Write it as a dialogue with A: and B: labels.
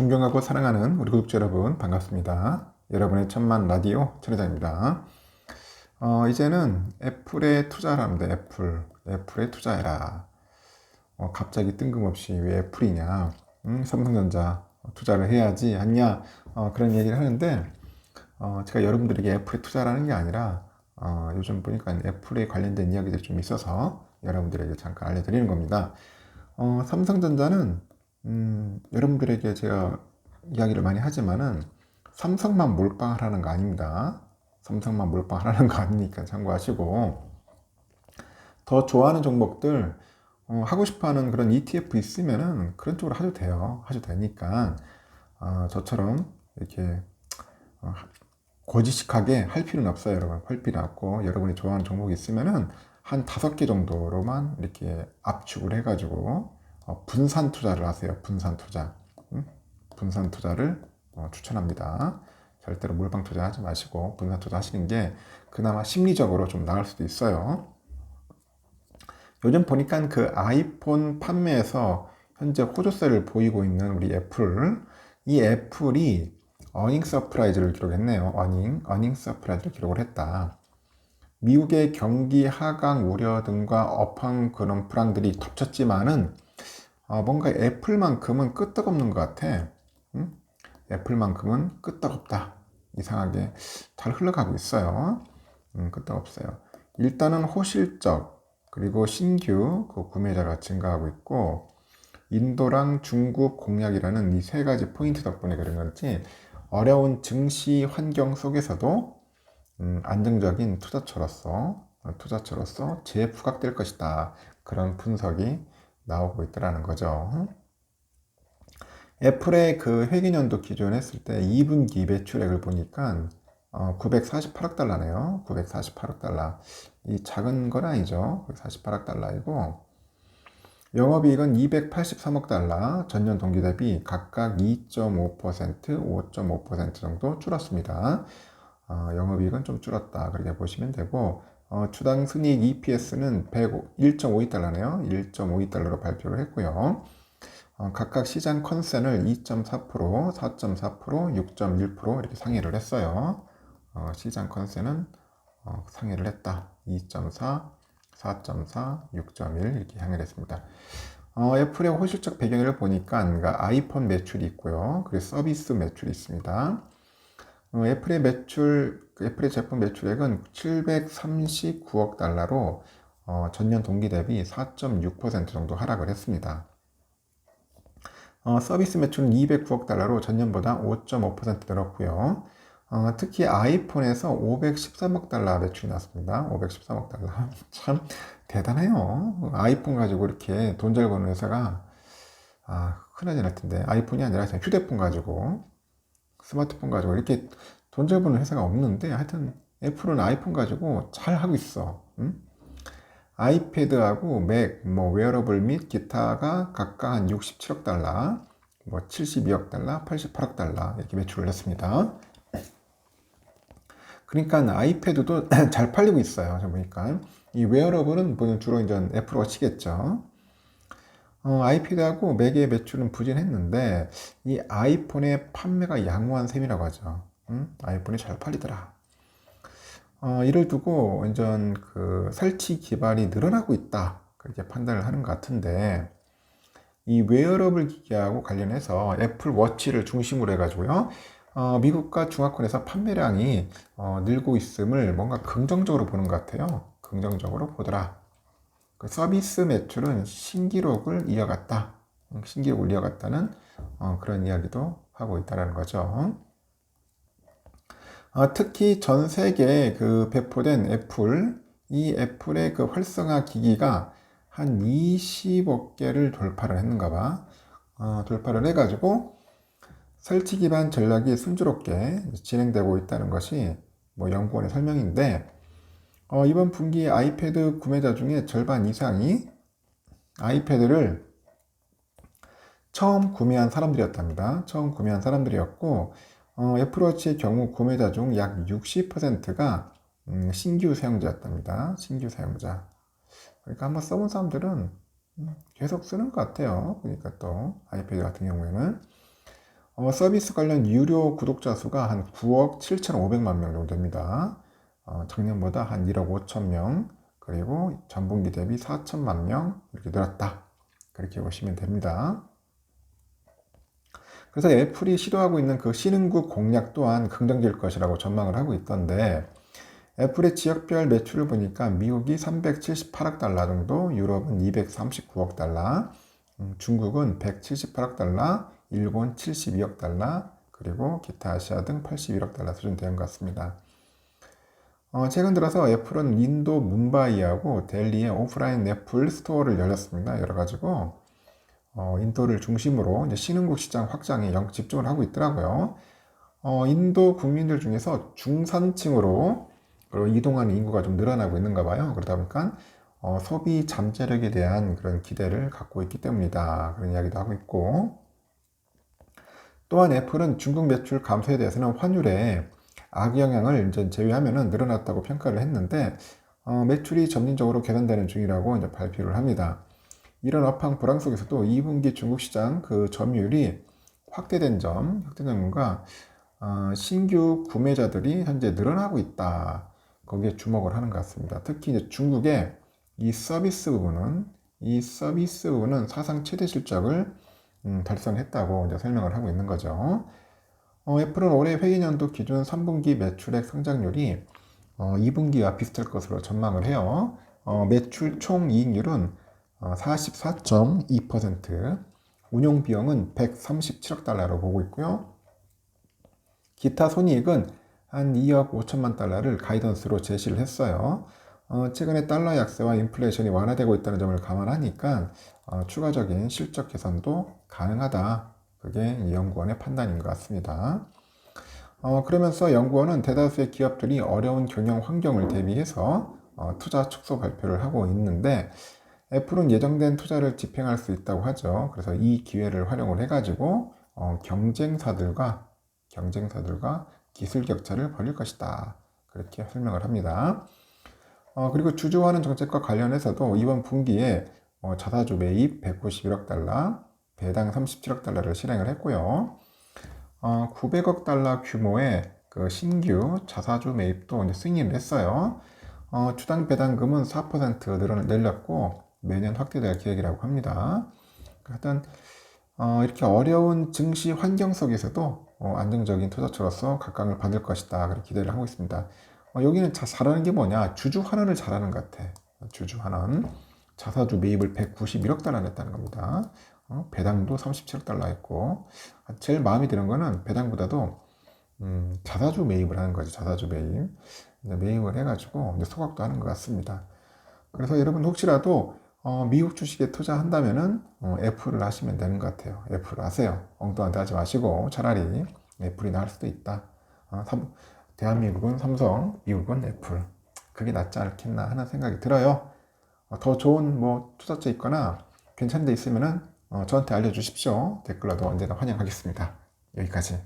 A: 존경하고 사랑하는 우리 구독자 여러분 반갑습니다. 여러분의 천만 라디오 천혜장입니다. 이제는 애플에 투자를 합니다. 애플에 투자해라. 갑자기 뜬금없이 왜 애플이냐, 삼성전자 투자를 해야지 하냐, 그런 얘기를 하는데, 제가 여러분들에게 애플에 투자라는 게 아니라 요즘 보니까 애플에 관련된 이야기들이 좀 있어서 여러분들에게 잠깐 알려드리는 겁니다. 삼성전자는 여러분들에게 제가 이야기를 많이 하지만은 삼성만 몰빵하라는 거 아닙니다. 삼성만 몰빵하라는 거 아니니까 참고하시고, 더 좋아하는 종목들, 하고 싶어하는 그런 ETF 있으면은 그런 쪽으로 하셔도 돼요. 하셔도 되니까 저처럼 이렇게 고지식하게 할 필요는 없어요. 여러분 할 필요 없고, 여러분이 좋아하는 종목이 있으면은 한 5개 정도로만 이렇게 압축을 해가지고 분산 투자를 하세요. 분산 투자. 분산 투자를 추천합니다. 절대로 몰빵 투자하지 마시고 분산 투자 하시는 게 그나마 심리적으로 좀 나을 수도 있어요. 요즘 보니까 그 아이폰 판매에서 현재 호조세를 보이고 있는 우리 애플, 이 애플이 어닝 서프라이즈를 기록했네요. 어닝 서프라이즈를 기록을 했다. 미국의 경기 하강 우려 등과 업황 그런 불황들이 덮쳤지만은 뭔가 애플만큼은 끄떡없는 것 같아. 애플만큼은 끄떡없다. 이상하게 잘 흘러가고 있어요. 끄떡없어요. 일단은 호실적 그리고 신규 그 구매자가 증가하고 있고, 인도랑 중국 공약이라는 이 세 가지 포인트 덕분에 그런 건지 어려운 증시 환경 속에서도 안정적인 투자처로서 재부각될 것이다. 그런 분석이 나오고 있다는 거죠. 애플의 그 회계연도 기준 했을 때 2분기 매출액을 보니까 948억 달러네요. 948억 달러. 이 작은 건 아니죠. 948억 달러이고, 영업이익은 283억 달러, 전년 동기 대비 각각 2.5%, 5.5% 정도 줄었습니다. 영업이익은 좀 줄었다. 그렇게 보시면 되고, 주당 순이익 EPS는 1.52달러네요. 1.52달러로 발표를 했고요. 각각 시장 컨센을 2.4%, 4.4%, 6.1% 이렇게 상회를 했어요. 시장 컨센은 상회를 했다. 2.4, 4.4, 6.1 이렇게 상회를 했습니다. 애플의 호실적 배경을 보니까 그러니까 아이폰 매출이 있고요. 그리고 서비스 매출이 있습니다. 애플의 제품 매출액은 739억 달러로 전년 동기 대비 4.6% 정도 하락을 했습니다. 서비스 매출은 209억 달러로 전년보다 5.5% 늘었고요. 특히 아이폰에서 513억 달러 매출이 났습니다. 513억 달러. 참 대단해요. 아이폰 가지고 이렇게 돈 잘 버는 회사가 흔하지 않을 텐데, 아이폰이 아니라 그냥 휴대폰 가지고, 스마트폰 가지고 이렇게 돈 잘 버는 회사가 없는데, 하여튼 애플은 아이폰 가지고 잘 하고 있어. 아이패드하고 맥, 웨어러블 및 기타가 각각 한 67억 달러, 72억 달러, 88억 달러 이렇게 매출을 했습니다. 그러니까 아이패드도 잘 팔리고 있어요. 저 보니까 이 웨어러블은 주로 이제 애플워치겠죠. 아이패드하고 맥의 매출은 부진했는데 이 아이폰의 판매가 양호한 셈이라고 하죠. 아이폰이 잘 팔리더라. 이를 두고 완전 그 설치 기반이 늘어나고 있다. 그렇게 판단을 하는 것 같은데, 이 웨어러블 기기하고 관련해서 애플 워치를 중심으로 해가지고요. 미국과 중화권에서 판매량이 늘고 있음을 뭔가 긍정적으로 보는 것 같아요. 긍정적으로 보더라. 그 서비스 매출은 신기록을 이어갔다. 신기록을 이어갔다는 그런 이야기도 하고 있다는 거죠. 특히 전 세계에 그 배포된 이 애플의 그 활성화 기기가 한 20억 개를 돌파를 했는가 봐. 돌파를 해가지고 설치 기반 전략이 순조롭게 진행되고 있다는 것이 연구원의 설명인데, 이번 분기 아이패드 구매자 중에 절반 이상이 아이패드를 처음 구매한 사람들이었답니다. 처음 구매한 사람들이었고, 애플워치의 경우 구매자 중 약 60%가 신규 사용자였답니다. 신규 사용자. 그러니까 한번 써본 사람들은 계속 쓰는 것 같아요. 그러니까 또 아이패드 같은 경우에는 서비스 관련 유료 구독자 수가 한 9억 7,500만 명 정도 됩니다. 작년보다 한 1억 5천 명, 그리고 전분기 대비 4천만 명 이렇게 늘었다. 그렇게 보시면 됩니다. 그래서 애플이 시도하고 있는 그 신흥국 공략 또한 긍정적일 것이라고 전망을 하고 있던데, 애플의 지역별 매출을 보니까 미국이 378억 달러 정도, 유럽은 239억 달러, 중국은 178억 달러, 일본 72억 달러, 그리고 기타 아시아 등 81억 달러 수준 되는 것 같습니다. 최근 들어서 애플은 인도 뭄바이하고 델리에 오프라인 애플 스토어를 열렸습니다. 열어가지고 인도를 중심으로 이제 신흥국 시장 확장에 집중을 하고 있더라고요. 인도 국민들 중에서 중산층으로 이동하는 인구가 좀 늘어나고 있는가 봐요. 그러다 보니까 소비 잠재력에 대한 그런 기대를 갖고 있기 때문이다. 그런 이야기도 하고 있고, 또한 애플은 중국 매출 감소에 대해서는 환율에 악영향을 이제 제외하면 늘어났다고 평가를 했는데, 매출이 점진적으로 개선되는 중이라고 이제 발표를 합니다. 이런 업황 불황 속에서도 2분기 중국 시장 그 점유율이 확대된 점과 신규 구매자들이 현재 늘어나고 있다. 거기에 주목을 하는 것 같습니다. 특히 이제 중국의 이 서비스 부분은 사상 최대 실적을 달성했다고 이제 설명을 하고 있는 거죠. 애플은 올해 회계년도 기준 3분기 매출액 성장률이 2분기와 비슷할 것으로 전망을 해요. 매출 총이익률은 44.2%, 운용 비용은 137억 달러로 보고 있고요. 기타 손익은 한 2억 5천만 달러를 가이던스로 제시를 했어요. 최근에 달러 약세와 인플레이션이 완화되고 있다는 점을 감안하니까 추가적인 실적 개선도 가능하다. 그게 이 연구원의 판단인 것 같습니다. 그러면서 연구원은 대다수의 기업들이 어려운 경영 환경을 대비해서 투자 축소 발표를 하고 있는데, 애플은 예정된 투자를 집행할 수 있다고 하죠. 그래서 이 기회를 활용을 해가지고 경쟁사들과 기술 격차를 벌일 것이다. 그렇게 설명을 합니다. 그리고 주주환원 정책과 관련해서도 이번 분기에 자사주 매입 191억 달러, 배당 37억 달러를 실행을 했고요. 900억 달러 규모의 그 신규 자사주 매입도 이제 승인을 했어요. 주당 배당금은 4% 늘렸고 매년 확대될 계획이라고 합니다. 하여튼 이렇게 어려운 증시 환경 속에서도 안정적인 투자처로서 각광을 받을 것이다. 그렇게 기대를 하고 있습니다. 여기는 잘하는 게 뭐냐? 주주 환원을 잘하는 것 같아. 주주 환원. 자사주 매입을 191억 달러 냈다는 겁니다. 배당도 37억 달러 했고, 제일 마음에 드는 거는 배당보다도 자사주 매입을 하는 거죠. 자사주 매입. 매입을 해가지고 이제 소각도 하는 것 같습니다. 그래서 여러분 혹시라도 미국 주식에 투자한다면은 애플을 하시면 되는 것 같아요. 애플을 하세요. 엉뚱한 데 하지 마시고 차라리 애플이 나을 수도 있다. 대한민국은 삼성, 미국은 애플. 그게 낫지 않겠나 하는 생각이 들어요. 더 좋은 뭐 투자처 있거나 괜찮은 데 있으면은 저한테 알려주십시오. 댓글로도 언제나 환영하겠습니다. 여기까지.